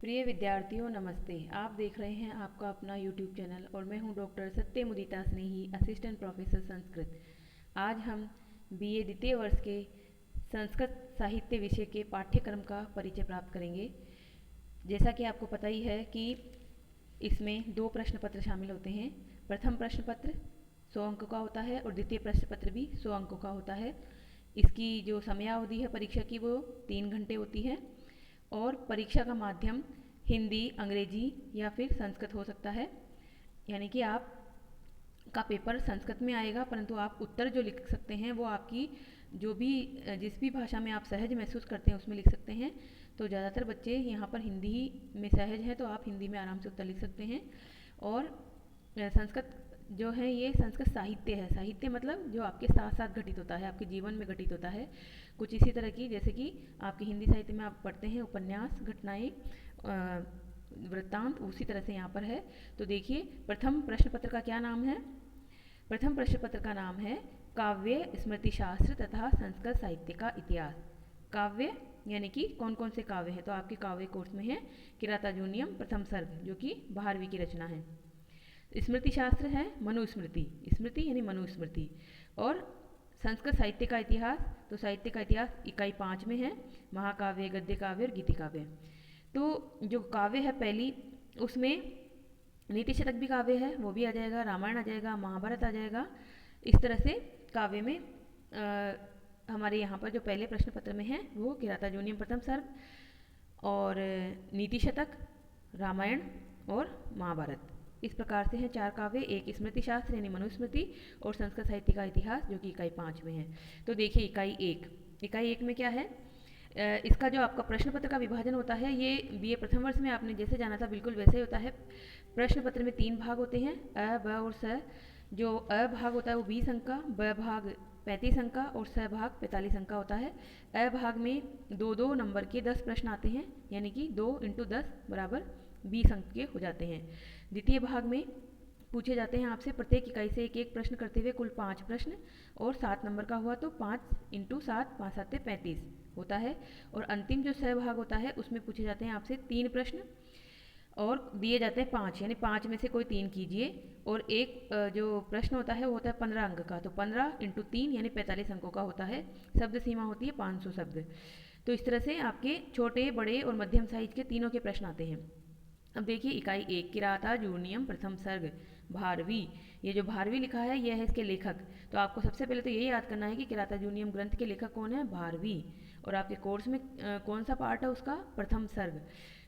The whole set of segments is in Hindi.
प्रिय विद्यार्थियों नमस्ते। आप देख रहे हैं आपका अपना YouTube चैनल और मैं हूं डॉक्टर सत्य मुदिता स्नेही, असिस्टेंट प्रोफेसर संस्कृत। आज हम BA द्वितीय वर्ष के संस्कृत साहित्य विषय के पाठ्यक्रम का परिचय प्राप्त करेंगे। जैसा कि आपको पता ही है कि इसमें 2 प्रश्न पत्र शामिल होते हैं। प्रथम प्रश्न पत्र 100 अंक का होता है और द्वितीय प्रश्न पत्र भी 100 अंकों का होता है। इसकी जो समयावधि है परीक्षा की वो 3 घंटे होती है और परीक्षा का माध्यम हिंदी, अंग्रेजी या फिर संस्कृत हो सकता है। यानी कि आप का पेपर संस्कृत में आएगा, परंतु आप उत्तर जो लिख सकते हैं वो आपकी जिस भी भाषा में आप सहज महसूस करते हैं उसमें लिख सकते हैं। तो ज़्यादातर बच्चे यहाँ पर हिंदी में सहज हैं, तो आप हिंदी में आराम से उत्तर लिख सकते हैं। और संस्कृत जो है ये संस्कृत साहित्य है। साहित्य मतलब जो आपके साथ साथ घटित होता है, आपके जीवन में घटित होता है। कुछ इसी तरह की जैसे कि आपकी हिंदी साहित्य में आप पढ़ते हैं उपन्यास, घटनाएं, वृत्तांत, उसी तरह से यहाँ पर है। तो देखिए प्रथम प्रश्न पत्र का क्या नाम है। प्रथम प्रश्न पत्र का नाम है काव्य स्मृति शास्त्र तथा संस्कृत साहित्य का इतिहास। काव्य यानी कि कौन कौन से काव्य हैं, तो आपके काव्य कोर्स में है किरातार्जुनीयम प्रथम सर्ग जो कि 12वीं की रचना है। स्मृति शास्त्र है मनुस्मृति, स्मृति यानी मनुस्मृति। और संस्कृत साहित्य का इतिहास, तो साहित्य का इतिहास इकाई 5 में है महाकाव्य, गद्य काव्य और गीति काव्य। तो जो काव्य है पहली, उसमें नीति शतक भी काव्य है, वो भी आ जाएगा, रामायण आ जाएगा, महाभारत आ जाएगा। इस तरह से काव्य में हमारे यहाँ पर जो पहले प्रश्न पत्र में है वो किरातार्जुनीयम प्रथम सर्ग और नीति शतक, रामायण और महाभारत। इस प्रकार से हैं 4 काव्य, एक स्मृति शास्त्र यानी मनुस्मृति और संस्कृत साहित्य का इतिहास जो कि इकाई 5 में है। तो देखिए इकाई 1 में क्या है। इसका जो आपका प्रश्न पत्र का विभाजन होता है ये BA प्रथम वर्ष में आपने जैसे जाना था बिल्कुल वैसे ही होता है। प्रश्न पत्र में 3 भाग होते हैं, अ, ब और स। जो अ भाग होता है वो 20 अंक का, ब भाग 35 अंक का और स भाग 45 अंक का होता है। अ भाग में 2-2 नंबर के 10 प्रश्न आते हैं, यानी कि 2 × 10 बराबर 20 अंक के हो जाते हैं। द्वितीय भाग में पूछे जाते हैं आपसे प्रत्येक इकाई से एक एक प्रश्न करते हुए कुल 5 प्रश्न, और 7 नंबर का हुआ तो 5 × 7, 5 7 35 होता है। और अंतिम जो सहभाग होता है उसमें पूछे जाते हैं आपसे 3 प्रश्न और दिए जाते हैं 5, यानी 5 में से कोई 3 कीजिए। और एक जो प्रश्न होता है वो होता है 15 अंक का, तो 15 × 3 यानी 45 अंकों का होता है। शब्द सीमा होती है 500 शब्द। तो इस तरह से आपके छोटे, बड़े और मध्यम साइज के तीनों के प्रश्न आते हैं। अब देखिए इकाई 1 किरातार्जुनीयम प्रथम सर्ग भारवी। ये जो भारवी लिखा है यह है इसके लेखक। तो आपको सबसे पहले तो यही याद करना है कि किरातार्जुनीयम ग्रंथ के लेखक कौन है, भारवी। और आपके कोर्स में कौन सा पार्ट है उसका, प्रथम सर्ग।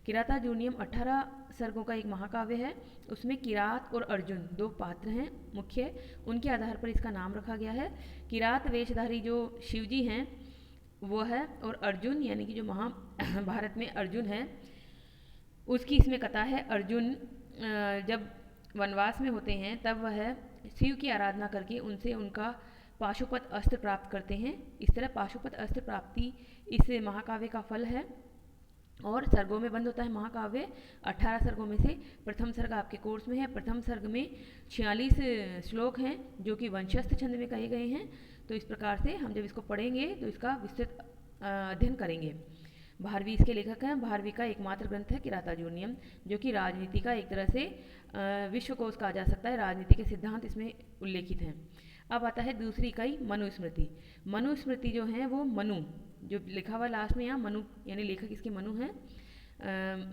किरातार्जुनीयम 18 सर्गों का एक महाकाव्य है। उसमें किरात और अर्जुन 2 पात्र हैं मुख्य, उनके आधार पर इसका नाम रखा गया है। किरात वेशधारी जो शिवजी हैं वो है, और अर्जुन यानी कि जो महाभारत में अर्जुन है उसकी इसमें कथा है। अर्जुन जब वनवास में होते हैं तब वह शिव की आराधना करके उनसे उनका पाशुपत अस्त्र प्राप्त करते हैं। इस तरह पाशुपत अस्त्र प्राप्ति इस महाकाव्य का फल है और सर्गों में बंद होता है महाकाव्य। 18 सर्गों में से प्रथम सर्ग आपके कोर्स में है। प्रथम सर्ग में 46 श्लोक हैं जो कि वंशस्थ छंद में कहे गए हैं। तो इस प्रकार से हम जब इसको पढ़ेंगे तो इसका विस्तृत अध्ययन करेंगे। भारवी इसके लेखक हैं। भारवी का एकमात्र ग्रंथ है किरातार्जुनीयम, जो कि राजनीति का एक तरह से विश्वकोश कहा जा सकता है। राजनीति के सिद्धांत इसमें उल्लेखित हैं। अब आता है दूसरी इकाई मनुस्मृति। मनुस्मृति जो है वो मनु जो लिखा हुआ लास्ट में, यहाँ मनु यानी लेखक इसके मनु हैं,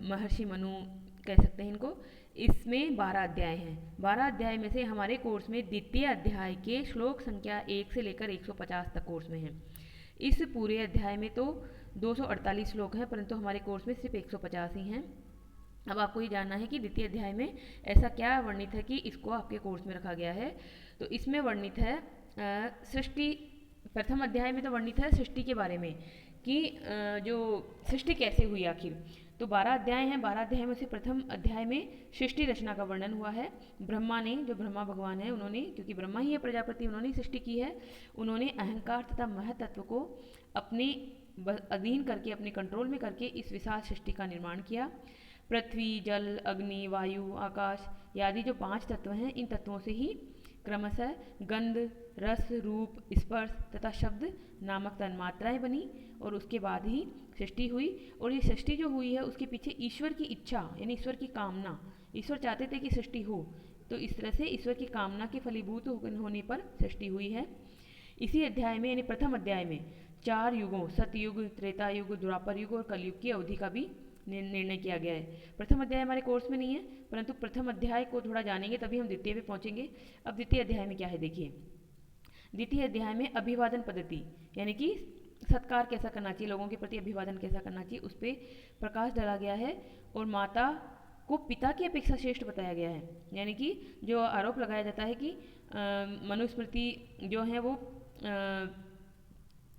महर्षि मनु कह सकते हैं इनको। इसमें 12 अध्याय हैं। 12 अध्याय में से हमारे कोर्स में द्वितीय अध्याय के श्लोक संख्या 1 से लेकर 150 तक कोर्स में है। इस पूरे अध्याय में तो 248 श्लोक हैं, परंतु हमारे कोर्स में सिर्फ 150 ही हैं। अब आपको ये जानना है कि द्वितीय अध्याय में ऐसा क्या वर्णित है कि इसको आपके कोर्स में रखा गया है। तो इसमें वर्णित है सृष्टि। प्रथम अध्याय में तो वर्णित है सृष्टि के बारे में कि जो सृष्टि कैसे हुई आखिर। तो 12 अध्याय हैं। 12 अध्याय में से प्रथम अध्याय में सृष्टि रचना का वर्णन हुआ है। ब्रह्मा ने, जो ब्रह्मा भगवान है, उन्होंने, क्योंकि ब्रह्मा ही है प्रजापति, उन्होंने सृष्टि की है। उन्होंने अहंकार तथा महतत्व को अपने अधीन करके, अपने कंट्रोल में करके इस विशाल सृष्टि का निर्माण किया। पृथ्वी, जल, अग्नि, वायु, आकाश आदि जो 5 तत्व हैं, इन तत्वों से ही क्रमशः गंध, रस, रूप, स्पर्श तथा शब्द नामक तन्मात्राएं बनी और उसके बाद ही सृष्टि हुई, और ये सृष्टि जो हुई है उसके पीछे ईश्वर की इच्छा यानी ईश्वर की कामना, ईश्वर चाहते थे कि सृष्टि हो, तो इस तरह से ईश्वर की कामना के फलीभूत होने पर सृष्टि हुई है। इसी अध्याय में यानी प्रथम अध्याय में 4 युगों सतयुग, त्रेता युग, द्वापर युग और कलयुग की अवधि का भी निर्णय किया गया है। प्रथम अध्याय हमारे कोर्स में नहीं है, परंतु प्रथम अध्याय को थोड़ा जानेंगे तभी हम द्वितीय पे पहुंचेंगे। अब द्वितीय अध्याय में क्या है देखिए। द्वितीय अध्याय में अभिवादन पद्धति यानी कि सत्कार कैसा करना चाहिए, लोगों के प्रति अभिवादन कैसा करना चाहिए, उस पर प्रकाश डाला गया है। और माता को पिता की अपेक्षा श्रेष्ठ बताया गया है। यानी कि जो आरोप लगाया जाता है कि मनुस्मृति जो है वो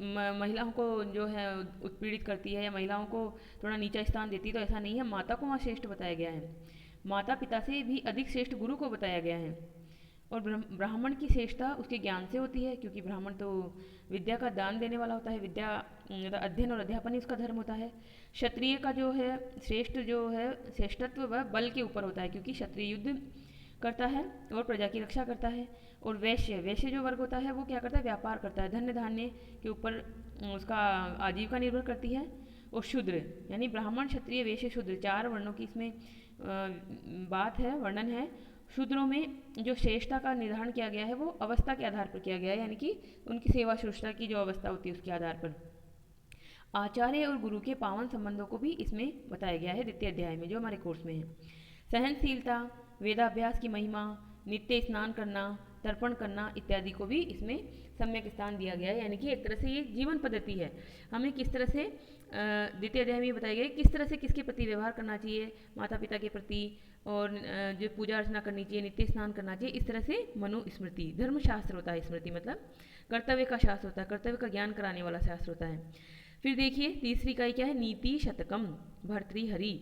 महिलाओं को जो है उत्पीड़ित करती है या महिलाओं को थोड़ा नीचा स्थान देती है, तो ऐसा नहीं है। माता को वहाँ श्रेष्ठ बताया गया है। माता पिता से भी अधिक श्रेष्ठ गुरु को बताया गया है। और ब्राह्मण की श्रेष्ठता उसके ज्ञान से होती है, क्योंकि ब्राह्मण तो विद्या का दान देने वाला होता है, विद्या अध्ययन और अध्यापन ही उसका धर्म होता है। क्षत्रिय का जो है श्रेष्ठ जो है श्रेष्ठत्व वह बल के ऊपर होता है, क्योंकि क्षत्रिय युद्ध करता है और प्रजा की रक्षा करता है। और वैश्य जो वर्ग होता है वो क्या करता है, व्यापार करता है, धन्य धान्य के ऊपर उसका आजीविका निर्भर करती है। और शूद्र यानी ब्राह्मण, क्षत्रिय, वैश्य, शूद्र 4 वर्णों की इसमें बात है, वर्णन है। शूद्रों में जो श्रेष्ठता का निर्धारण किया गया है वो अवस्था के आधार पर किया गया है, यानी कि उनकी सेवा शुश्रूषा की जो अवस्था होती है उसके आधार पर। आचार्य और गुरु के पावन संबंधों को भी इसमें बताया गया है द्वितीय अध्याय में, जो हमारे कोर्स में है। सहनशीलता, वेदाभ्यास की महिमा, नित्य स्नान करना, तर्पण करना इत्यादि को भी इसमें सम्यक स्थान दिया गया है। यानी कि एक तरह से ये जीवन पद्धति है, हमें किस तरह से द्वितीय अध्याय में बताया गया किस तरह से किसके प्रति व्यवहार करना चाहिए, माता पिता के प्रति, और जो पूजा अर्चना करनी चाहिए, नित्य स्नान करना चाहिए। इस तरह से मनुस्मृति, धर्मशास्त्र होता है स्मृति मतलब कर्तव्य का शास्त्र होता है, कर्तव्य का ज्ञान कराने वाला शास्त्र होता है। फिर देखिए तीसरी इकाई क्या है, नीति शतकम भर्तृहरि।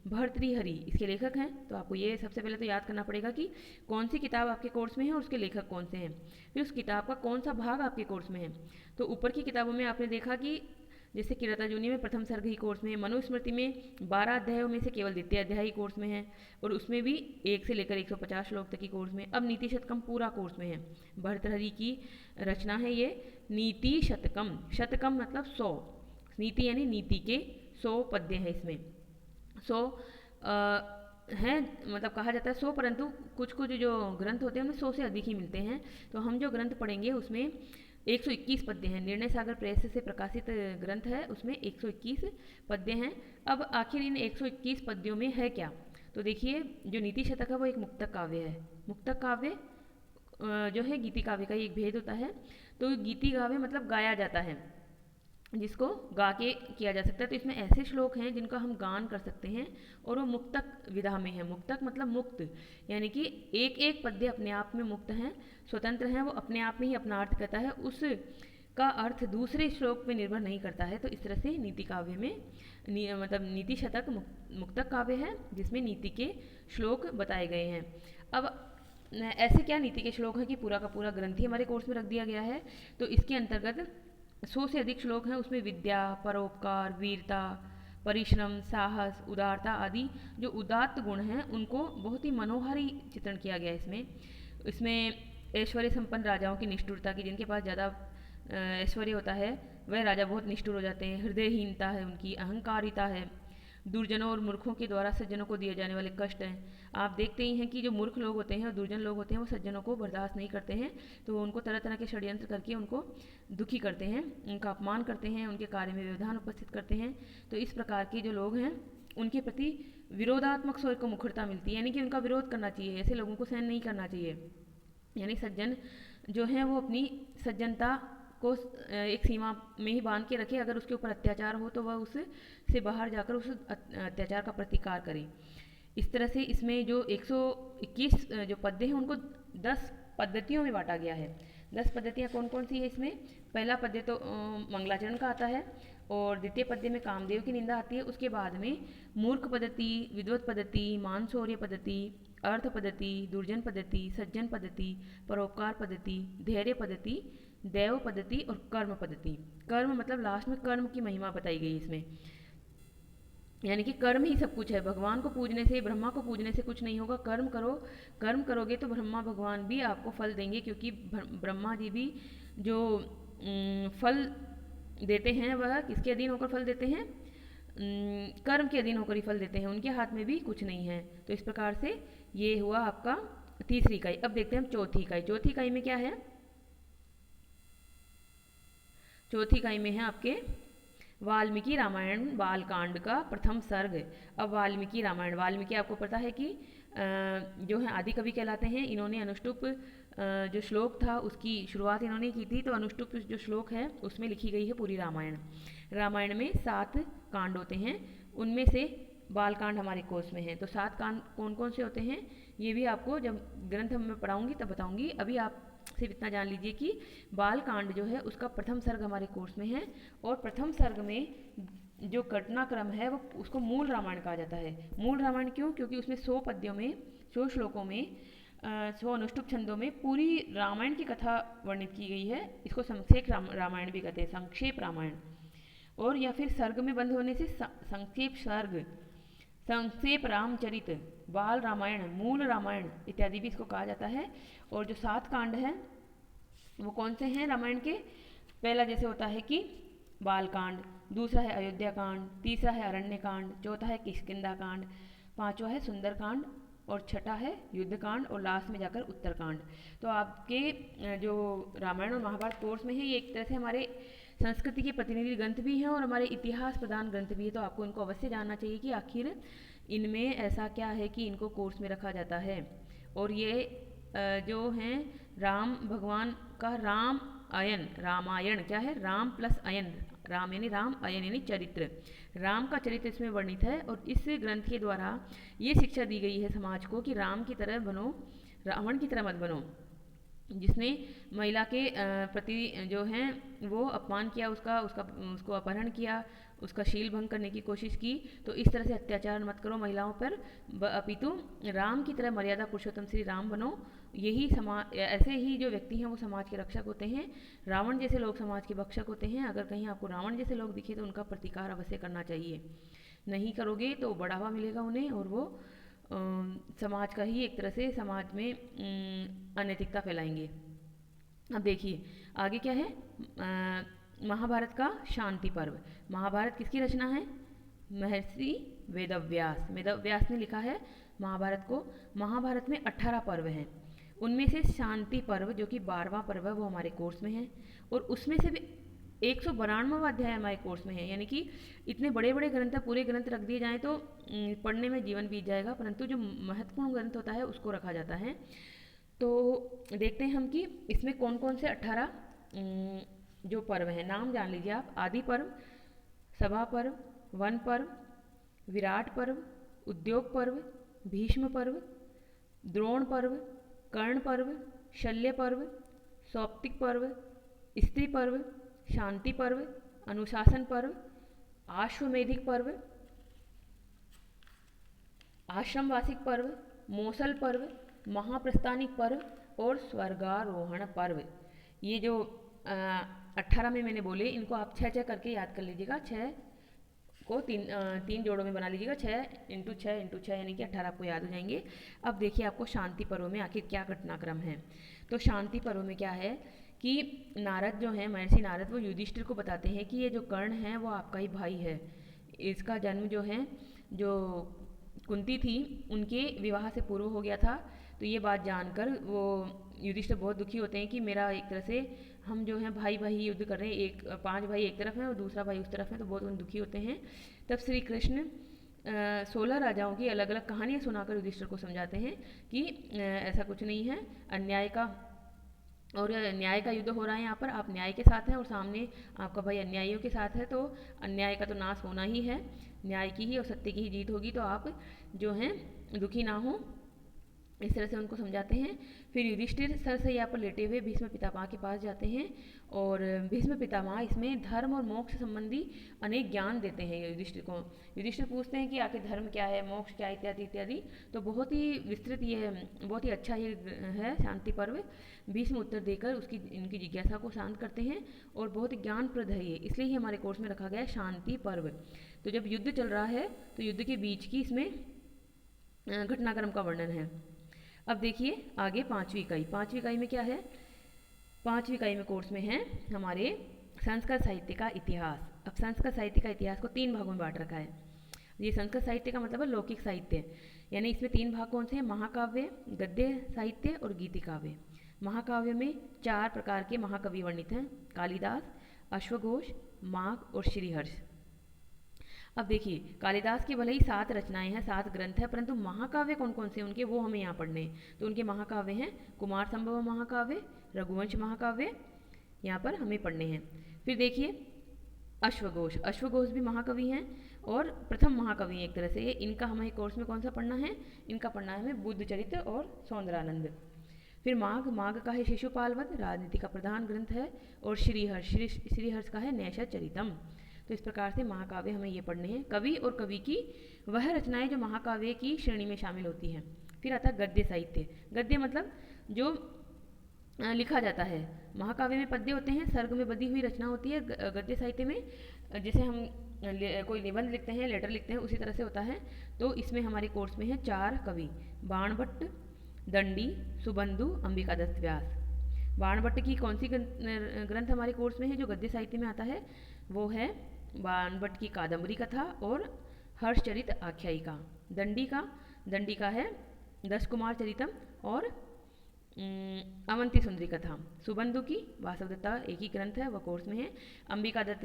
भर्तृहरि इसके लेखक हैं, तो आपको ये सबसे पहले तो याद करना पड़ेगा कि कौन सी किताब आपके कोर्स में है और उसके लेखक कौन से हैं। फिर उस किताब का कौन सा भाग आपके कोर्स में है। तो ऊपर की किताबों में आपने देखा कि जैसे किरातार्जुनी में प्रथम सर्ग ही कोर्स में है, मनुस्मृति में 12 अध्यायों में से केवल द्वितीय अध्याय ही कोर्स में है, और उसमें भी 1 से लेकर 150 श्लोक तक की कोर्स में। अब नीति शतकम पूरा कोर्स में है, भर्तृहरि की रचना है ये नीति शतकम। शतकम मतलब 100, नीति यानी नीति के 100 पद्य हैं इसमें। 100 हैं, मतलब कहा जाता है 100, परंतु कुछ कुछ जो ग्रंथ होते हैं उनमें 100 से अधिक ही मिलते हैं। तो हम जो ग्रंथ पढ़ेंगे उसमें 121 पद्य हैं। निर्णय सागर प्रेस से प्रकाशित ग्रंथ है, उसमें 121 पद्य हैं। अब आखिर इन 121 पद्यों में है क्या, तो देखिए जो नीति शतक है वो एक मुक्तक काव्य है। मुक्तक काव्य जो है गीति काव्य का ही एक भेद होता है। तो गीति काव्य मतलब गाया जाता है, जिसको गा के किया जा सकता है। तो इसमें ऐसे श्लोक हैं जिनका हम गान कर सकते हैं, और वो मुक्तक विधा में है। मुक्तक मतलब मुक्त, यानी कि एक एक पद्य अपने आप में मुक्त हैं, स्वतंत्र हैं, वो अपने आप में ही अपना अर्थ करता है, उसका अर्थ दूसरे श्लोक पे निर्भर नहीं करता है। तो इस तरह से नीति काव्य में मतलब नीति शतक मुक्तक काव्य है, जिसमें नीति के श्लोक बताए गए हैं। अब ऐसे क्या नीति के श्लोक हैं कि पूरा का पूरा ग्रंथ ही हमारे कोर्स में रख दिया गया है। तो इसके अंतर्गत 100 से अधिक श्लोक हैं, उसमें विद्या, परोपकार, वीरता, परिश्रम, साहस, उदारता आदि जो उदात्त गुण हैं उनको बहुत ही मनोहारी चित्रण किया गया है इसमें ऐश्वर्य संपन्न राजाओं की निष्ठुरता की, जिनके पास ज़्यादा ऐश्वर्य होता है वह राजा बहुत निष्ठुर हो जाते हैं। हृदयहीनता है उनकी, अहंकारिता है, दुर्जनों और मूर्खों के द्वारा सज्जनों को दिए जाने वाले कष्ट हैं। आप देखते ही हैं कि जो मूर्ख लोग होते हैं और दुर्जन लोग होते हैं वो सज्जनों को बर्दाश्त नहीं करते हैं, तो उनको तरह तरह के षड्यंत्र करके उनको दुखी करते हैं, उनका अपमान करते हैं, उनके कार्य में व्यवधान उपस्थित करते हैं। तो इस प्रकार के जो लोग हैं उनके प्रति विरोधात्मक सोच को मुखरता मिलती है, यानी कि उनका विरोध करना चाहिए, ऐसे लोगों को सहन नहीं करना चाहिए। यानी सज्जन जो हैं वो अपनी सज्जनता को एक सीमा में ही बांध के रखे, अगर उसके ऊपर अत्याचार हो तो वह उससे बाहर जाकर उस अत्याचार का प्रतिकार करे। इस तरह से इसमें जो 121 जो पद्य हैं उनको 10 पद्धतियों में बांटा गया है। 10 पद्धतियाँ कौन कौन सी है इसमें, पहला पद्य तो मंगलाचरण का आता है, और द्वितीय पद्य में कामदेव की निंदा आती है। उसके बाद में मूर्ख पद्धति, विद्वत पद्धति, मानशौर्य पद्धति, अर्थ पद्धति, दुर्जन पद्धति, सज्जन पद्धति, परोपकार पद्धति, धैर्य पद्धति, दैव पद्धति और कर्म पद्धति। कर्म मतलब लास्ट में कर्म की महिमा बताई गई इसमें, यानी कि कर्म ही सब कुछ है। भगवान को पूजने से, ब्रह्मा को पूजने से कुछ नहीं होगा, कर्म करो, कर्म करोगे तो ब्रह्मा भगवान भी आपको फल देंगे, क्योंकि ब्रह्मा जी भी जो फल देते हैं वह किसके अधीन होकर फल देते हैं, कर्म के अधीन होकर ही फल देते हैं, उनके हाथ में भी कुछ नहीं है। तो इस प्रकार से ये हुआ आपका तीसरी इकाई। अब देखते हैं हम चौथी इकाई। चौथी इकाई में क्या है? चौथी इकाई में है आपके वाल्मीकि रामायण बालकांड का प्रथम सर्ग। अब वाल्मीकि रामायण, वाल्मीकि आपको पता है कि जो है आदि कवि कहलाते हैं। इन्होंने अनुष्टुप जो श्लोक था उसकी शुरुआत इन्होंने की थी। तो अनुष्टुप जो श्लोक है उसमें लिखी गई है पूरी रामायण। रामायण में 7 कांड होते हैं, उनमें से बालकांड हमारे कोर्स में है। तो 7 कांड कौन कौन से होते हैं ये भी आपको जब ग्रंथ में पढ़ाऊंगी तब बताऊंगी। अभी आप सिर्फ इतना जान लीजिए कि बालकांड जो है उसका प्रथम सर्ग हमारे कोर्स में है, और प्रथम सर्ग में जो घटनाक्रम है वो उसको मूल रामायण कहा जाता है। मूल रामायण क्यों? क्योंकि उसमें 100 पद्यों में, 100 श्लोकों में, 100 अनुष्टुप छंदों में पूरी रामायण की कथा वर्णित की गई है। इसको संक्षेप रामायण भी कहते हैं, संक्षेप रामायण। और या फिर सर्ग में बंद होने से संक्षेप सर्ग, संक्षेप रामचरित, बाल रामायण, मूल रामायण इत्यादि भी इसको कहा जाता है। और जो 7 कांड हैं वो कौन से हैं रामायण के? पहला जैसे होता है कि बालकांड, दूसरा है अयोध्या कांड, तीसरा है अरण्य कांड, चौथा है किष्किंधा कांड, पांचवा है सुंदर कांड, और छठा है युद्ध कांड, और लास्ट में जाकर उत्तरकांड। तो आपके जो रामायण और महाभारत कोर्स में है ये एक तरह से हमारे संस्कृति के प्रतिनिधि ग्रंथ भी हैं और हमारे इतिहास प्रदान ग्रंथ भी है। तो आपको इनको अवश्य जानना चाहिए कि आखिर इनमें ऐसा क्या है कि इनको कोर्स में रखा जाता है। और ये जो हैं राम भगवान का राम अयन, रामायण क्या है? राम प्लस अयन, राम यानी राम, अयन यानी चरित्र। राम का चरित्र इसमें वर्णित है और इस ग्रंथ के द्वारा ये शिक्षा दी गई है समाज को कि राम की तरह बनो, रावण की तरह मत बनो। जिसने महिला के प्रति जो है वो अपमान किया, उसको अपहरण किया, उसका शील भंग करने की कोशिश की, तो इस तरह से अत्याचार मत करो महिलाओं पर, अपितु राम की तरह मर्यादा पुरुषोत्तम श्री राम बनो। यही समाज, ऐसे ही जो व्यक्ति हैं वो समाज के रक्षक होते हैं। रावण जैसे लोग समाज के भक्षक होते हैं। अगर कहीं आपको रावण जैसे लोग दिखे तो उनका प्रतिकार अवश्य करना चाहिए। नहीं करोगे तो बढ़ावा मिलेगा उन्हें और वो समाज का ही एक तरह से समाज में अनैतिकता फैलाएंगे। अब देखिए आगे क्या है? महाभारत का शांति पर्व। महाभारत किसकी रचना है? महर्षि वेदव्यास। वेदव्यास ने लिखा है महाभारत को। महाभारत में 18 पर्व हैं, उनमें से शांति पर्व जो कि 12वां पर्व है वो हमारे कोर्स में है, और उसमें से भी 192वां अध्याय हमारे कोर्स में है। यानी कि इतने बड़े बड़े ग्रंथ, पूरे ग्रंथ रख दिए जाएँ तो पढ़ने में जीवन बीत जाएगा, परंतु जो महत्वपूर्ण ग्रंथ होता है उसको रखा जाता है। तो देखते हैं हम कि इसमें कौन कौन से 18 जो पर्व हैं, नाम जान लीजिए आप। आदि पर्व, सभा पर्व, वन पर्व, विराट पर्व, उद्योग पर्व, भीष्म पर्व, द्रोण पर्व, कर्ण पर्व, शल्य पर्व, सौप्तिक पर्व, स्त्री पर्व, शांति पर्व, अनुशासन पर्व, आश्वमेधिक पर्व, आश्रमवासिक पर्व, मौसल पर्व, महाप्रस्थानिक पर्व और स्वर्गारोहण पर्व। ये जो 18 में मैंने बोले इनको आप 6 करके याद कर लीजिएगा। 6 को तीन जोड़ों में बना लीजिएगा। 6 इंटू 6 यानी कि 18 आपको याद हो जाएंगे। अब देखिए आपको शांति पर्व में आखिर क्या घटनाक्रम है। तो शांति पर्व में क्या है कि नारद जो है, महर्षि नारद, वो युधिष्ठिर को बताते हैं कि ये जो कर्ण है वो आपका ही भाई है। इसका जन्म जो है, जो कुंती थी उनके विवाह से पूर्व हो गया था। तो ये बात जानकर वो युधिष्ठिर बहुत दुखी होते हैं कि मेरा एक तरह से हम जो हैं भाई भाई युद्ध कर रहे हैं, एक 5 भाई एक तरफ हैं और दूसरा भाई उस तरफ है, तो बहुत दुखी होते हैं। तब श्री कृष्ण 16 राजाओं की अलग अलग कहानियाँ सुनाकर युधिष्ठिर को समझाते हैं कि ऐसा कुछ नहीं है, अन्याय का और न्याय का युद्ध हो रहा है। यहाँ पर आप न्याय के साथ हैं और सामने आपका भाई अन्यायियों के साथ है, तो अन्याय का तो नाश होना ही है, न्याय की ही और सत्य की ही जीत होगी। तो आप जो हैं दुखी ना हो, इस तरह से उनको समझाते हैं। फिर युधिष्ठिर सरसैया पर लेटे हुए भीष्म पितामह के पास जाते हैं और भीष्म पितामह इसमें धर्म और मोक्ष संबंधी अनेक ज्ञान देते हैं युधिष्ठिर को। युधिष्ठिर पूछते हैं कि आखिर धर्म क्या है, मोक्ष क्या है, इत्यादि इत्यादि। तो बहुत ही विस्तृत ये बहुत ही अच्छा ये है शांति पर्व। भीष्म उत्तर देकर उसकी इनकी जिज्ञासा को शांत करते हैं और बहुत ही ज्ञानप्रद है ये, इसलिए ही हमारे कोर्स में रखा गया है शांति पर्व। तो जब युद्ध चल रहा है तो युद्ध के बीच की इसमें घटनाक्रम का वर्णन है। अब देखिए आगे 5वीं इकाई। 5वीं इकाई में क्या है? 5वीं इकाई में कोर्स में है हमारे संस्कृत साहित्य का इतिहास। अब संस्कृत साहित्य का इतिहास को 3 भागों में बांट रखा है। ये संस्कृत साहित्य का मतलब है लौकिक साहित्य, यानी इसमें 3 भाग कौन से हैं? महाकाव्य, गद्य साहित्य और गीति काव्य। महाकाव्य में 4 प्रकार के महाकवि वर्णित हैं, कालिदास, अश्वघोष, माघ और श्रीहर्ष। अब देखिए, कालिदास की भले ही 7 रचनाएं हैं, 7 ग्रंथ हैं, परंतु महाकाव्य कौन कौन से उनके वो हमें यहाँ पढ़ने हैं। तो उनके महाकाव्य हैं कुमार संभव महाकाव्य, रघुवंश महाकाव्य, यहाँ पर हमें पढ़ने हैं। फिर देखिए अश्वघोष, अश्वघोष भी महाकवि हैं और प्रथम महाकवि एक तरह से ये। इनका हमें कोर्स में कौन सा पढ़ना है? इनका पढ़ना है हमें बुद्ध चरित्र और सौंदरानंद। फिर माघ, माघ का है शिशुपाल वध, राजनीति का प्रधान ग्रंथ है। और श्रीहर्ष, श्रीहर्ष का है नैषध चरितम। तो इस प्रकार से महाकाव्य हमें ये पढ़ने हैं। कवि और कवि की वह रचनाएं जो महाकाव्य की श्रेणी में शामिल होती हैं। फिर आता है गद्य साहित्य। गद्य मतलब जो लिखा जाता है। महाकाव्य में पद्य होते हैं, सर्ग में बधी हुई रचना होती है। गद्य साहित्य में जैसे हम कोई निबंध लिखते हैं, लेटर लिखते हैं, उसी तरह से होता है। तो इसमें हमारे कोर्स में है 4 कवि, बाणभट्ट, दंडी, सुबंधु, अंबिकादत्त व्यास। बाणभट्ट की कौन सी ग्रंथ हमारे कोर्स में है जो गद्य साहित्य में आता है? वो है बाणभट्ट की कादम्बरी कथा और हर्षचरित आख्यायिका। दंडी का है 10 कुमार चरितम और अवंती सुंदरी कथा। सुबंधु की वासवदत्ता एक ही ग्रंथ है, वह कोर्स में है। अंबिकादत्त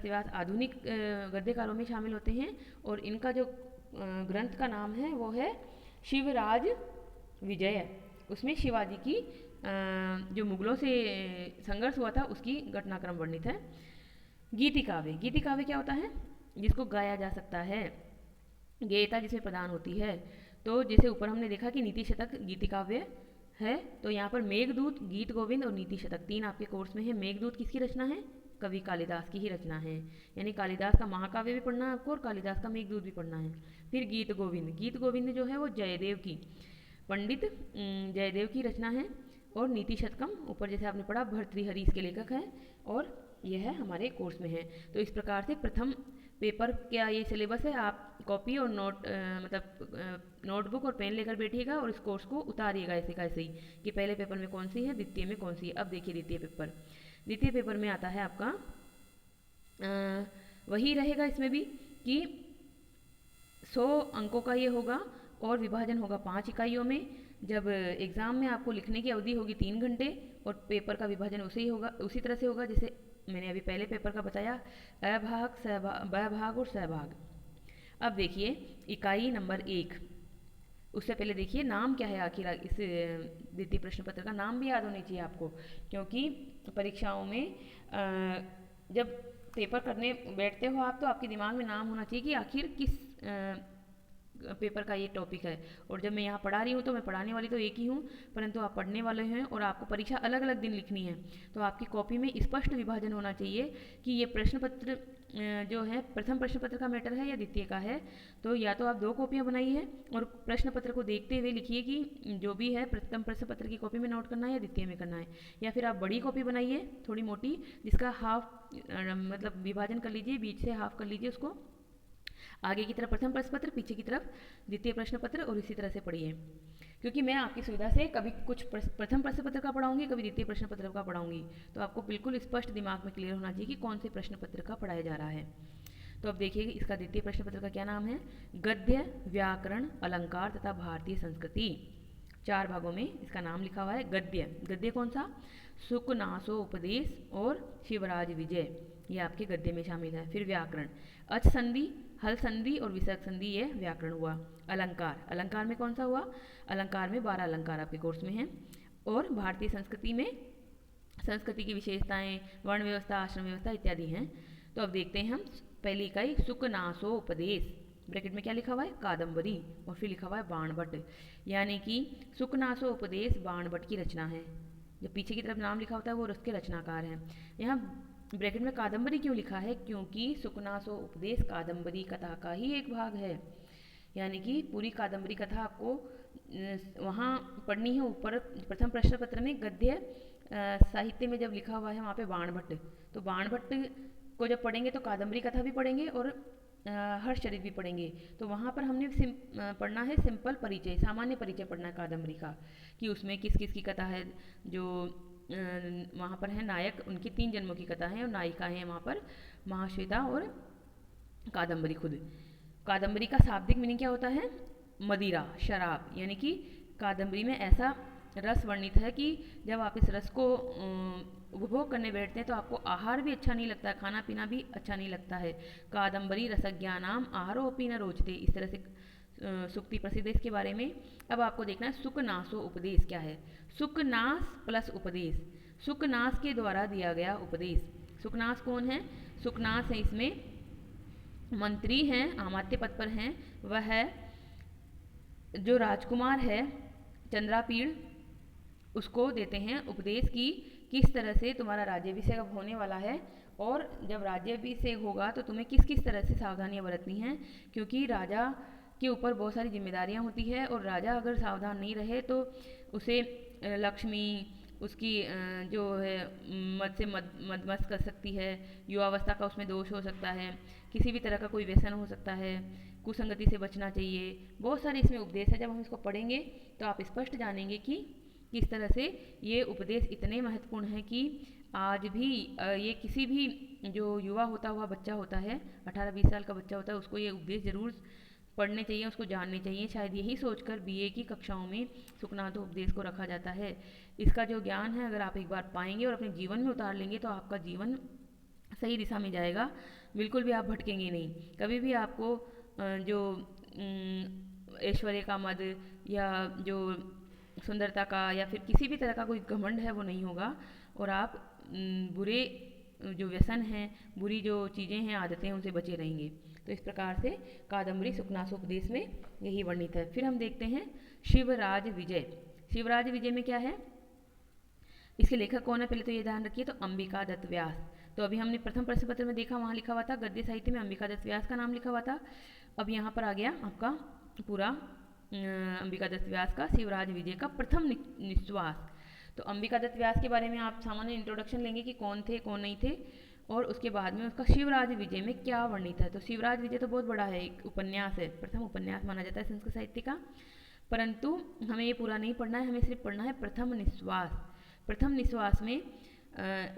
व्यास आधुनिक गद्यकारों में शामिल होते हैं और इनका जो ग्रंथ का नाम है वो है शिवराज विजय। उसमें शिवाजी की जो मुगलों से संघर्ष हुआ था उसकी घटनाक्रम वर्णित है। गीति काव्य क्या होता है? जिसको गाया जा सकता है, गेयता जिसमें प्रदान होती है। तो जैसे ऊपर हमने देखा कि नीति शतक गीति काव्य है, तो यहाँ पर मेघदूत, गीत गोविंद और नीति शतक 3 आपके कोर्स में है। मेघदूत किसकी रचना है? कवि कालिदास की ही रचना है, यानी कालिदास का महाकाव्य भी पढ़ना है आपको और कालिदास का मेघदूत भी पढ़ना है। फिर गीत गोविंद जो है वो जयदेव की, पंडित जयदेव की रचना है। और नीति शतकम ऊपर जैसे आपने पढ़ा भर्तृहरि इसके लेखक हैं और यह है हमारे कोर्स में है। तो इस प्रकार से प्रथम पेपर क्या ये सिलेबस है। आप कॉपी और नोटबुक और पेन लेकर बैठिएगा और इस कोर्स को उतारिएगा ऐसे का ऐसे ही कि पहले पेपर में कौन सी है, द्वितीय में कौन सी है। अब देखिए द्वितीय पेपर में आता है आपका वही रहेगा इसमें भी कि 100 अंकों का ये होगा और विभाजन होगा 5 इकाइयों में। जब एग्ज़ाम में आपको लिखने की अवधि होगी 3 घंटे और पेपर का विभाजन उसी तरह से होगा जैसे मैंने अभी पहले पेपर का बताया, ब भाग और सहभाग। अब देखिए इकाई नंबर 1, उससे पहले देखिए नाम क्या है आखिर इस द्वितीय प्रश्न पत्र का। नाम भी याद होने चाहिए आपको, क्योंकि परीक्षाओं में जब पेपर करने बैठते हो आप तो आपके दिमाग में नाम होना चाहिए कि आखिर किस पेपर का ये टॉपिक है। और जब मैं यहाँ पढ़ा रही हूँ तो मैं पढ़ाने वाली तो एक ही हूँ, परंतु आप पढ़ने वाले हैं और आपको परीक्षा अलग अलग दिन लिखनी है। तो आपकी कॉपी में स्पष्ट विभाजन होना चाहिए कि ये प्रश्न पत्र जो है प्रथम प्रश्न पत्र का मैटर है या द्वितीय का है। तो या तो आप 2 कॉपियाँ बनाइए और प्रश्न पत्र को देखते हुए लिखिए कि जो भी है प्रथम प्रश्न पत्र की कॉपी में नोट करना है या द्वितीय में करना है। या फिर आप बड़ी कॉपी बनाइए थोड़ी मोटी, जिसका हाफ मतलब विभाजन कर लीजिए, बीच से हाफ कर लीजिए उसको। आगे की तरफ प्रथम प्रश्न पत्र, पीछे की तरफ द्वितीय प्रश्न पत्र और इसी तरह से पढ़िए। क्योंकि मैं आपकी सुविधा से कभी कुछ प्रथम प्रश्न पत्र का पढ़ाऊंगी, कभी द्वितीय प्रश्न पत्र का पढ़ाऊंगी। तो आपको बिल्कुल स्पष्ट दिमाग में क्लियर होना चाहिए कि कौन से प्रश्न पत्र का पढ़ाया जा रहा है। तो अब देखिए इसका द्वितीय प्रश्न पत्र का क्या नाम है? गद्य, व्याकरण, अलंकार तथा भारतीय संस्कृति। 4 भागों में इसका नाम लिखा हुआ है। गद्य कौन सा? सुक नासो उपदेश और शिवराज विजय, ये आपके गद्य में शामिल है। फिर व्याकरण, अच संधि, हल संधि और विसर्ग संधि, ये व्याकरण हुआ। अलंकार में कौन सा हुआ? अलंकार में 12 अलंकार आपके कोर्स में हैं। और भारतीय संस्कृति में संस्कृति की विशेषताएं, वर्ण व्यवस्था, आश्रम व्यवस्था इत्यादि हैं। तो अब देखते हैं हम पहली इकाई, सुक नासो उपदेश, ब्रैकेट में क्या लिखा हुआ है? कादम्बरी, और फिर लिखा हुआ है बाणभट्ट, यानी कि सुकनासो उपदेश बाणभट्ट की रचना है। जब पीछे की तरफ नाम लिखा होता है वो उसके रचनाकार हैं। यहाँ ब्रैकेट में कादम्बरी क्यों लिखा है? क्योंकि सुकनासो उपदेश कादम्बरी कथा का ही एक भाग है, यानी कि पूरी कादम्बरी कथा आपको वहाँ पढ़नी है। ऊपर प्रथम प्रश्न पत्र में गद्य साहित्य में जब लिखा हुआ है वहाँ पे बाणभट्ट, तो बाणभट्ट को जब पढ़ेंगे तो कादम्बरी कथा भी पढ़ेंगे और हर्षचरित भी पढ़ेंगे। तो वहाँ पर हमने पढ़ना है सिंपल परिचय, सामान्य परिचय पढ़ना है कादम्बरी का, कि उसमें किस किस की कथा है, जो वहाँ पर है नायक, उनकी 3 जन्मों की कथा है और नायिका हैं वहाँ पर महाश्वेता और कादम्बरी खुद। कादम्बरी का शाब्दिक मीनिंग क्या होता है? मदिरा, शराब, यानी कि कादम्बरी में ऐसा रस वर्णित है कि जब आप इस रस को उपभोग करने बैठते हैं तो आपको आहार भी अच्छा नहीं लगता है, खाना पीना भी अच्छा नहीं लगता है। कादम्बरी रसज्ञानाम आहारोपि न रोचते, इस तरह से सुक्ति प्रसिद्ध है इसके बारे में। अब आपको देखना है सुकनासो उपदेश क्या है। सुकनास प्लस उपदेश, सुकनास के द्वारा दिया गया उपदेश। सुकनास कौन है? सुकनास है इसमें मंत्री हैं, अमात्य पद पर हैं। वह है जो राजकुमार है चंद्रापीड़, उसको देते हैं उपदेश की किस तरह से तुम्हारा राज्याभिषेक अब होने वाला है और जब राज्याभिषेक होगा तो तुम्हें किस किस तरह से सावधानियां बरतनी हैं, क्योंकि राजा के ऊपर बहुत सारी जिम्मेदारियां होती है और राजा अगर सावधान नहीं रहे तो उसे लक्ष्मी उसकी जो है मद से मदमस्त कर सकती है, युवावस्था का उसमें दोष हो सकता है, किसी भी तरह का कोई व्यसन हो सकता है, कुसंगति से बचना चाहिए। बहुत सारे इसमें उपदेश है, जब हम इसको पढ़ेंगे तो आप स्पष्ट जानेंगे कि किस तरह से ये उपदेश इतने महत्वपूर्ण हैं कि आज भी ये किसी भी जो युवा होता हुआ बच्चा होता है, 18-20 साल का बच्चा होता है, उसको ये उपदेश ज़रूर पढ़ने चाहिए, उसको जानने चाहिए। शायद यही सोचकर बीए की कक्षाओं में सुकनातो उपदेश को रखा जाता है। इसका जो ज्ञान है अगर आप एक बार पाएंगे और अपने जीवन में उतार लेंगे तो आपका जीवन सही दिशा में जाएगा, बिल्कुल भी आप भटकेंगे नहीं। कभी भी आपको जो ऐश्वर्य का मद या जो सुंदरता का या फिर किसी भी तरह का कोई घमंड है वो नहीं होगा और आप बुरे जो व्यसन हैं, बुरी जो चीज़ें हैं, आदतें हैं, उनसे बचे रहेंगे। तो इस प्रकार से कादम्बरी सुकनासोपदेश में यही वर्णित है। फिर हम देखते हैं शिवराज विजय। शिवराज विजय में क्या है, इसके लेखक कौन है पहले तो ये ध्यान रखिए, तो अंबिका दत्त व्यास। तो अभी हमने प्रथम प्रश्न पत्र में देखा, वहाँ लिखा हुआ था गद्य साहित्य में अंबिका दत्त व्यास का नाम लिखा हुआ था। अब यहाँ पर आ गया आपका पूरा अंबिका दत्त व्यास का शिवराज विजय का प्रथम निश्वास। तो अंबिका दत्त व्यास के बारे में आप सामान्य इंट्रोडक्शन लेंगे कि कौन थे कौन नहीं थे, और उसके बाद में उसका शिवराज विजय में क्या वर्णित है। तो शिवराज विजय तो बहुत बड़ा है, एक उपन्यास है, प्रथम उपन्यास माना जाता है संस्कृत साहित्य का, परंतु हमें ये पूरा नहीं पढ़ना है, हमें सिर्फ पढ़ना है प्रथम निश्वास। प्रथम निश्वास में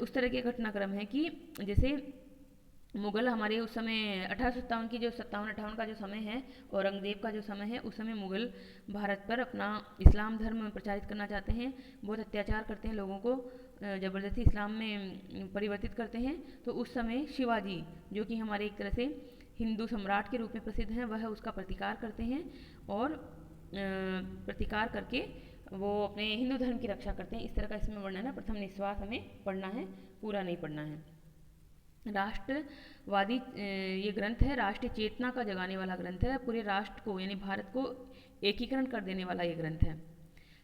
उस तरह के घटनाक्रम है कि जैसे मुगल हमारे उस समय 1857 की जो 57-58 का जो समय है, औरंगजेब का जो समय है, उस समय मुगल भारत पर अपना इस्लाम धर्म प्रचारित करना चाहते हैं, बहुत अत्याचार करते हैं, लोगों को ज़बरदस्ती इस्लाम में परिवर्तित करते हैं। तो उस समय शिवाजी जो कि हमारे एक तरह से हिंदू सम्राट के रूप में प्रसिद्ध हैं, वह उसका प्रतिकार करते हैं और प्रतिकार करके वो अपने हिंदू धर्म की रक्षा करते हैं। इस तरह का इसमें वर्णन है। प्रथम निश्वास हमें पढ़ना है, पूरा नहीं पढ़ना है। राष्ट्रवादी ये ग्रंथ है, राष्ट्रीय चेतना का जगाने वाला ग्रंथ है, पूरे राष्ट्र को यानी भारत को एकीकरण कर देने वाला ये ग्रंथ है।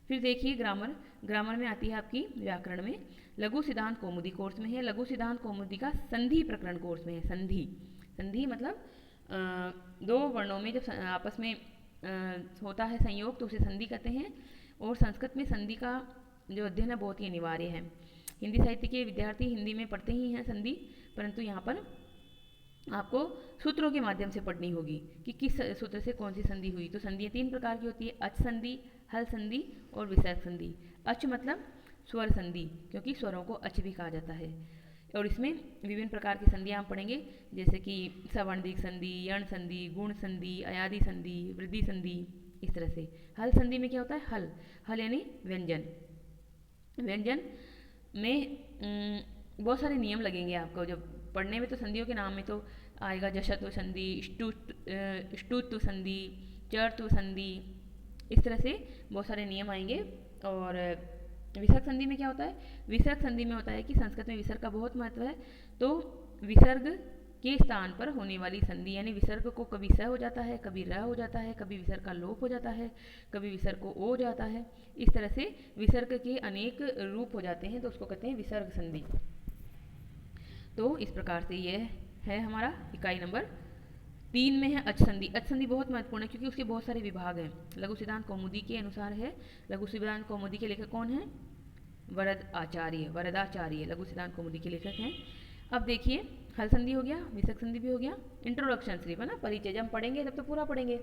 फिर देखिए ग्रामर, ग्रामर में आती है आपकी व्याकरण में लघु सिद्धांत कौमुदी कोर्स में है, लघु सिद्धांत कौमुदी का संधि प्रकरण कोर्स में है। संधि, संधि मतलब दो वर्णों में जब आपस में होता है संयोग तो उसे संधि कहते हैं, और संस्कृत में संधि का जो अध्ययन है बहुत ही अनिवार्य है। हिंदी साहित्य के विद्यार्थी हिंदी में पढ़ते ही हैं संधि, परंतु यहाँ पर आपको सूत्रों के माध्यम से पढ़नी होगी कि किस सूत्र से कौन सी संधि हुई। तो संधियाँ 3 प्रकार की होती है, अच संधि, हल संधि और विसर्ग संधि। अच मतलब स्वर संधि, क्योंकि स्वरों को अच भी कहा जाता है, और इसमें विभिन्न प्रकार की संधियाँ हम पढ़ेंगे, जैसे कि सवर्णदीर्घ संधि, यण संधि, गुण संधि, अयादि संधि, वृद्धि संधि, इस तरह से। हल संधि में क्या होता है, हल, हल यानी व्यंजन। व्यंजन में बहुत सारे नियम लगेंगे आपको जब पढ़ने में, तो संधियों के नाम में तो आएगा जशत्व संधि, ष्टुत्व संधि, चर्त्व संधि, इस तरह से बहुत सारे नियम आएंगे। और विसर्ग संधि में क्या होता है, विसर्ग संधि में होता है कि संस्कृत में विसर्ग का बहुत महत्व है, तो विसर्ग के स्थान पर होने वाली संधि, यानी विसर्ग को कभी स हो जाता है, कभी र हो जाता है, कभी विसर्ग का लोप हो जाता है, कभी विसर्ग को ओ जाता है, इस तरह से विसर्ग के अनेक रूप हो जाते हैं, तो उसको कहते हैं विसर्ग संधि। तो इस प्रकार से यह है हमारा इकाई नंबर 3 में है अच संधि। अच संधि बहुत महत्वपूर्ण है क्योंकि उसके बहुत सारे विभाग हैं। लघु सिद्धांत कौमुदी के अनुसार है। लघु सिद्धांत कौमुदी के लेखक कौन है, वरदाचार्य लघु सिद्धांत कौमुदी के लेखक हैं। अब देखिए हल संधि हो गया, विसर्ग संधि भी हो गया, इंट्रोडक्शन सिर्फ है ना, परिचय जब हम पढ़ेंगे तब तो पूरा पढ़ेंगे।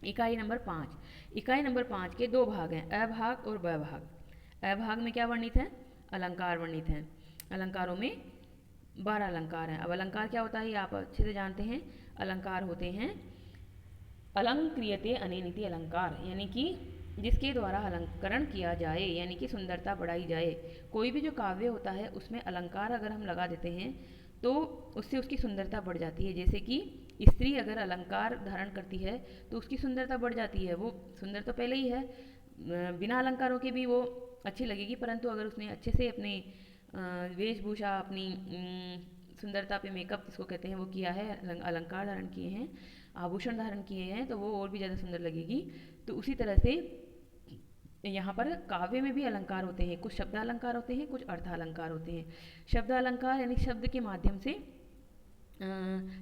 इकाई नंबर 5, इकाई नंबर 5 के 2 भाग हैं, अ भाग और ब भाग। अभाग में क्या वर्णित है? अलंकार वर्णित हैं। अलंकारों में 12 अलंकार हैं। अब अलंकार क्या होता है ये आप अच्छे से जानते हैं। अलंकार होते हैं अलंक्रियते अनेनिति अलंकार, यानी कि जिसके द्वारा अलंकरण किया जाए, यानी कि सुंदरता बढ़ाई जाए। कोई भी जो काव्य होता है उसमें अलंकार अगर हम लगा देते हैं तो उससे उसकी सुंदरता बढ़ जाती है। जैसे कि स्त्री अगर अलंकार धारण करती है तो उसकी सुंदरता बढ़ जाती है। वो सुंदर तो पहले ही है, बिना अलंकारों के भी वो अच्छी लगेगी, परंतु अगर उसने अच्छे से अपनी वेशभूषा, अपनी सुंदरता पे मेकअप जिसको कहते हैं वो किया है, अलंकार धारण किए हैं, आभूषण धारण किए हैं, तो वो और भी ज़्यादा सुंदर लगेगी। तो उसी तरह से यहाँ पर काव्य में भी अलंकार होते हैं। कुछ शब्दालंकार होते हैं, कुछ अर्थालंकार होते हैं। शब्दालंकार यानी शब्द के माध्यम से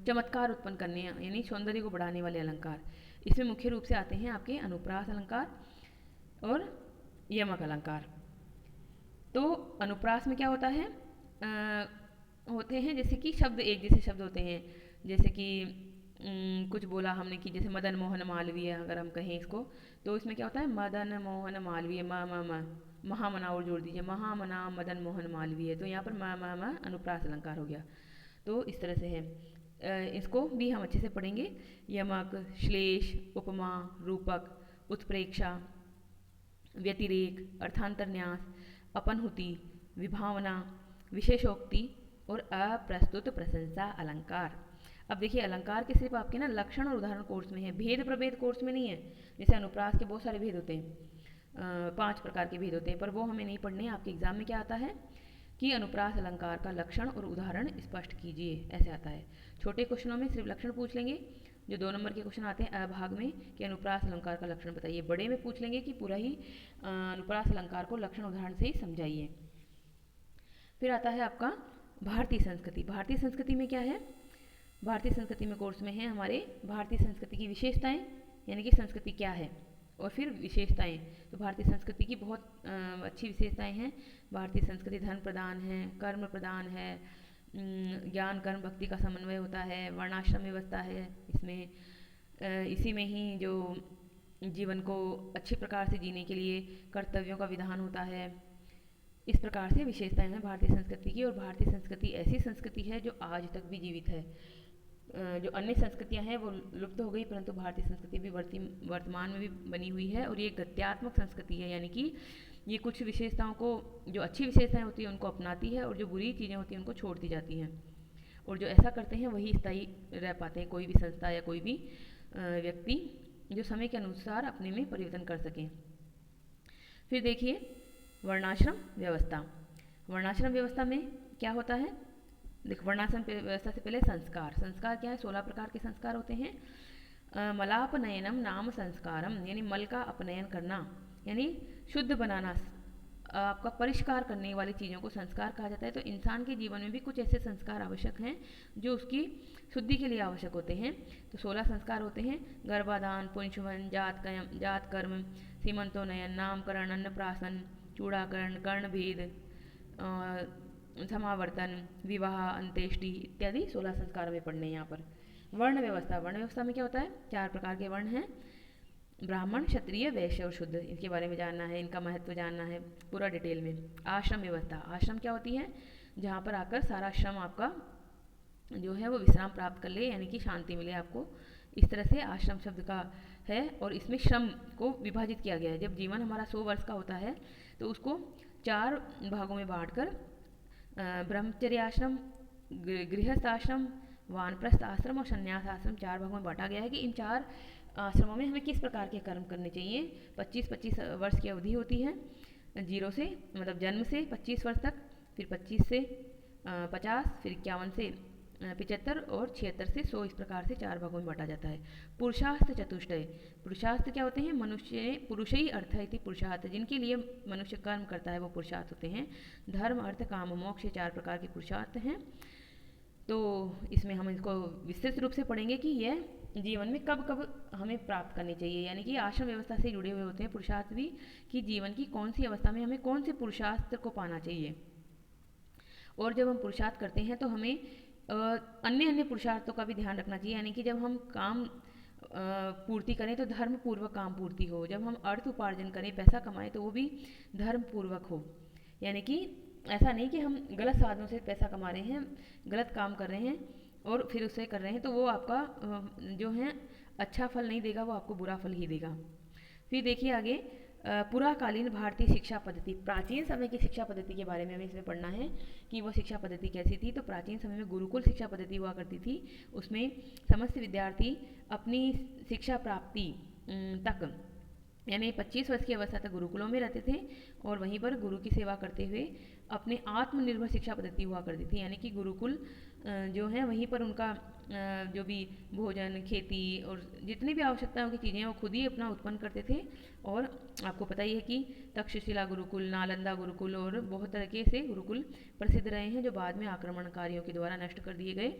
चमत्कार उत्पन्न करने, यानी सौंदर्य को बढ़ाने वाले अलंकार। इसमें मुख्य रूप से आते हैं आपके अनुप्रास अलंकार और यमक अलंकार। तो अनुप्रास में क्या होता है? होते हैं जैसे कि शब्द एक जैसे शब्द होते हैं, जैसे कि कुछ बोला हमने कि जैसे मदन मोहन मालवीय अगर हम कहें इसको, तो इसमें क्या होता है? मदन मोहन मालवीय, महामना और जोड़ दीजिए, महामना मदन मोहन मालवीय। तो यहाँ पर म अनुप्रास अलंकार हो गया। तो इस तरह से है। इसको भी हम अच्छे से पढ़ेंगे। यमक, श्लेष, उपमा, रूपक, उत्प्रेक्षा, व्यतिरेक, अर्थांतरन्यास, अपनहुति, विभावना, विशेषोक्ति और अप्रस्तुत प्रशंसा अलंकार। अब देखिए अलंकार के सिर्फ आपके ना लक्षण और उदाहरण कोर्स में है, भेद प्रभेद कोर्स में नहीं है। जैसे अनुप्रास के बहुत सारे भेद होते हैं, 5 प्रकार के भेद होते हैं, पर वो हमें नहीं पढ़ने। आपके एग्जाम में क्या आता है कि अनुप्रास अलंकार का लक्षण और उदाहरण स्पष्ट कीजिए, ऐसे आता है। छोटे क्वेश्चनों में सिर्फ लक्षण पूछ लेंगे, जो 2 नंबर के क्वेश्चन आते हैं अभाग में कि अनुप्रास अलंकार का लक्षण बताइए। बड़े में पूछ लेंगे कि पूरा ही अनुप्रास अलंकार को लक्षण उदाहरण से ही समझाइए। फिर आता है आपका भारतीय संस्कृति। भारतीय संस्कृति में क्या है? भारतीय संस्कृति में कोर्स में है हमारे भारतीय संस्कृति की विशेषताएं, यानी कि संस्कृति क्या है, और फिर विशेषताएं। तो भारतीय संस्कृति की बहुत अच्छी विशेषताएं हैं। भारतीय संस्कृति धर्म प्रधान है, कर्म प्रधान है, ज्ञान कर्म भक्ति का समन्वय होता है, वर्णाश्रम व्यवस्था है इसमें, इसी में ही जो जीवन को अच्छी प्रकार से जीने के लिए कर्तव्यों का विधान होता है। इस प्रकार से विशेषताएं हैं भारतीय संस्कृति की। और भारतीय संस्कृति ऐसी संस्कृति है जो आज तक भी जीवित है। जो अन्य संस्कृतियां हैं वो लुप्त हो गई, परंतु भारतीय संस्कृति भी वर्तमान में भी बनी हुई है। और ये गत्यात्मक संस्कृति है, यानी कि ये कुछ विशेषताओं को, जो अच्छी विशेषताएं होती हैं उनको अपनाती है, और जो बुरी चीज़ें होती हैं उनको छोड़ती जाती हैं। और जो ऐसा करते हैं वही स्थायी रह पाते हैं, कोई भी संस्था या कोई भी व्यक्ति जो समय के अनुसार अपने में परिवर्तन कर सकें। फिर देखिए वर्णाश्रम व्यवस्था। वर्णाश्रम व्यवस्था में क्या होता है? देखो वर्णाश्रम व्यवस्था से पहले संस्कार। संस्कार क्या है? 16 प्रकार के संस्कार होते हैं। मलापनयनम नाम संस्कारम, यानी मल का अपनयन करना, यानी शुद्ध बनाना, आपका परिष्कार करने वाली चीज़ों को संस्कार कहा जाता है। तो इंसान के जीवन में भी कुछ ऐसे संस्कार आवश्यक हैं जो उसकी शुद्धि के लिए आवश्यक होते हैं। तो 16 संस्कार होते हैं। गर्भाधान, पुंसवन, जात कर्म, सीमंतोन्नयन, नामकरण, अन्नप्राशन, चूड़ाकरण, कर्णभेद, समावर्तन, विवाह, अंत्येष्टि इत्यादि 16 संस्कार में पढ़ने हैं यहाँ पर। वर्ण व्यवस्था। वर्ण व्यवस्था में क्या होता है? 4 प्रकार के वर्ण हैं, ब्राह्मण, क्षत्रिय, वैश्य और शूद्र। इनके बारे में जानना है, इनका महत्व जानना है पूरा डिटेल में। आश्रम व्यवस्था। आश्रम क्या होती है? जहाँ पर आकर सारा श्रम आपका जो है वो विश्राम प्राप्त कर ले, यानी कि शांति मिले आपको। इस तरह से आश्रम शब्द का है, और इसमें श्रम को विभाजित किया गया है। जब जीवन हमारा 100 वर्ष का होता है तो उसको 4 भागों में बांटकर ब्रह्मचर्य आश्रम, गृहस्थ आश्रम, वानप्रस्थ आश्रम और संन्यास आश्रम 4 भागों में बांटा गया है कि इन 4 आश्रमों में हमें किस प्रकार के कर्म करने चाहिए। 25-25 वर्ष की अवधि होती है, 0 से मतलब जन्म से 25 वर्ष तक, फिर 25 से 50, फिर 51 से 75 और 76 से 100। इस प्रकार से 4 भागों में बांटा जाता है। पुरुषार्थ चतुष्टय। पुरुषार्थ क्या होते हैं? मनुष्य पुरुष ही अर्थ है पुरुषार्थ, जिनके लिए मनुष्य कर्म करता है वो पुरुषार्थ होते हैं। धर्म, अर्थ, काम, मोक्ष 4 प्रकार के पुरुषार्थ हैं। तो इसमें हम इसको विस्तृत रूप से पढ़ेंगे कि यह जीवन में कब कब हमें प्राप्त करनी चाहिए, यानी कि आश्रम व्यवस्था से जुड़े हुए होते हैं पुरुषार्थ भी, कि जीवन की कौन सी अवस्था में हमें कौन से पुरुषार्थ को पाना चाहिए। और जब हम पुरुषार्थ करते हैं तो हमें अन्य पुरुषार्थों का भी ध्यान रखना चाहिए, यानी कि जब हम काम पूर्ति करें तो धर्म पूर्वक काम पूर्ति हो, जब हम अर्थ उपार्जन करें, पैसा कमाएं, तो वो भी धर्म पूर्वक हो। यानी कि ऐसा नहीं कि हम गलत साधनों से पैसा कमा रहे हैं, गलत काम कर रहे हैं और फिर उससे कर रहे हैं, तो वो आपका जो है अच्छा फल नहीं देगा, वो आपको बुरा फल ही देगा। फिर देखिए आगे, पुराकालीन भारतीय शिक्षा पद्धति, प्राचीन समय की शिक्षा पद्धति के बारे में हमें इसमें पढ़ना है कि वो शिक्षा पद्धति कैसी थी। तो प्राचीन समय में गुरुकुल शिक्षा पद्धति हुआ करती थी। उसमें समस्त विद्यार्थी अपनी शिक्षा प्राप्ति तक, यानी 25 वर्ष की अवस्था तक गुरुकुलों में रहते थे और वहीं पर गुरु की सेवा करते हुए अपने आत्मनिर्भर शिक्षा पद्धति हुआ करती थी। यानी कि गुरुकुल जो है वहीं पर उनका जो भी भोजन, खेती और जितनी भी आवश्यकताओं की चीज़ें वो खुद ही अपना उत्पन्न करते थे। और आपको पता ही है कि तक्षशिला गुरुकुल, नालंदा गुरुकुल और बहुत तरीके से गुरुकुल प्रसिद्ध रहे हैं, जो बाद में आक्रमणकारियों के द्वारा नष्ट कर दिए गए।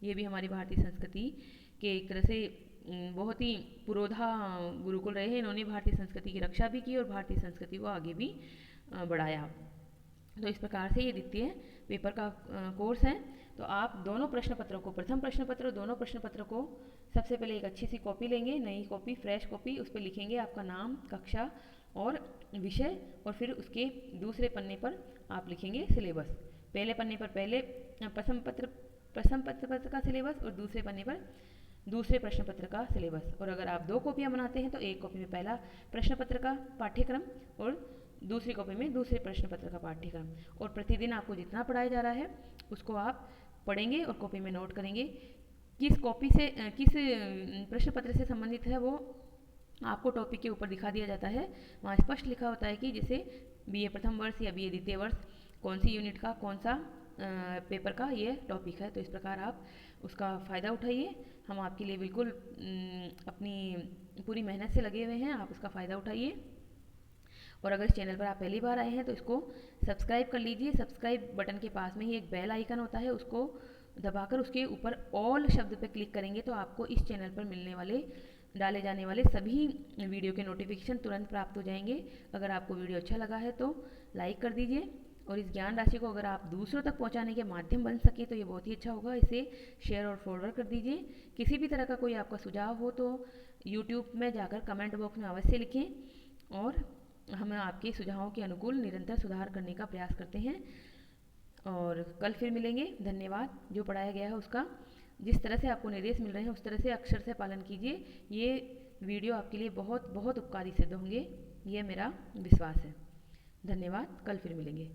ये भी हमारी भारतीय संस्कृति के एक तरह से बहुत ही पुरोधा गुरुकुल रहे हैं। इन्होंने भारतीय संस्कृति की रक्षा भी की और भारतीय संस्कृति को आगे भी बढ़ाया। तो इस प्रकार से ये द्वितीय पेपर का कोर्स है। तो आप दोनों प्रश्न पत्रों को, प्रथम प्रश्न पत्र, दोनों प्रश्न पत्र को सबसे पहले एक अच्छी सी कॉपी लेंगे, नई कॉपी, फ्रेश कॉपी, उस पर लिखेंगे आपका नाम, कक्षा और विषय, और फिर उसके दूसरे पन्ने पर आप लिखेंगे सिलेबस। पहले पन्ने पर पहले प्रथम पत्र का सिलेबस और दूसरे पन्ने पर दूसरे प्रश्न पत्र का सिलेबस। और अगर आप 2 कॉपियाँ बनाते हैं तो एक कॉपी में पहला प्रश्न पत्र का पाठ्यक्रम और दूसरी कॉपी में दूसरे प्रश्न पत्र का पाठ्यक्रम। और प्रतिदिन आपको जितना पढ़ाया जा रहा है उसको आप पढ़ेंगे और कॉपी में नोट करेंगे। किस कॉपी से किस प्रश्न पत्र से संबंधित है वो आपको टॉपिक के ऊपर दिखा दिया जाता है। वहाँ स्पष्ट लिखा होता है कि जैसे BA प्रथम वर्ष या BA द्वितीय वर्ष कौन सी यूनिट का कौन सा पेपर का ये टॉपिक है। तो इस प्रकार आप उसका फ़ायदा उठाइए। हम आपके लिए बिल्कुल अपनी पूरी मेहनत से लगे हुए हैं, आप उसका फ़ायदा उठाइए। और अगर इस चैनल पर आप पहली बार आए हैं तो इसको सब्सक्राइब कर लीजिए। सब्सक्राइब बटन के पास में ही एक बेल आइकन होता है, उसको दबाकर उसके ऊपर ऑल शब्द पर क्लिक करेंगे तो आपको इस चैनल पर मिलने वाले, डाले जाने वाले सभी वीडियो के नोटिफिकेशन तुरंत प्राप्त हो जाएंगे। अगर आपको वीडियो अच्छा लगा है तो लाइक कर दीजिए और इस ज्ञान राशि को अगर आप दूसरों तक पहुंचाने के माध्यम बन सके तो ये बहुत ही अच्छा होगा। इसे शेयर और फॉरवर्ड कर दीजिए। किसी भी तरह का कोई आपका सुझाव हो तो यूट्यूब में जाकर कमेंट बॉक्स में अवश्य लिखें और हम आपके सुझावों के अनुकूल निरंतर सुधार करने का प्रयास करते हैं। और कल फिर मिलेंगे। धन्यवाद। जो पढ़ाया गया है उसका जिस तरह से आपको निर्देश मिल रहे हैं उस तरह से अक्षर से पालन कीजिए। ये वीडियो आपके लिए बहुत बहुत उपकारी सिद्ध होंगे, ये मेरा विश्वास है। धन्यवाद। कल फिर मिलेंगे।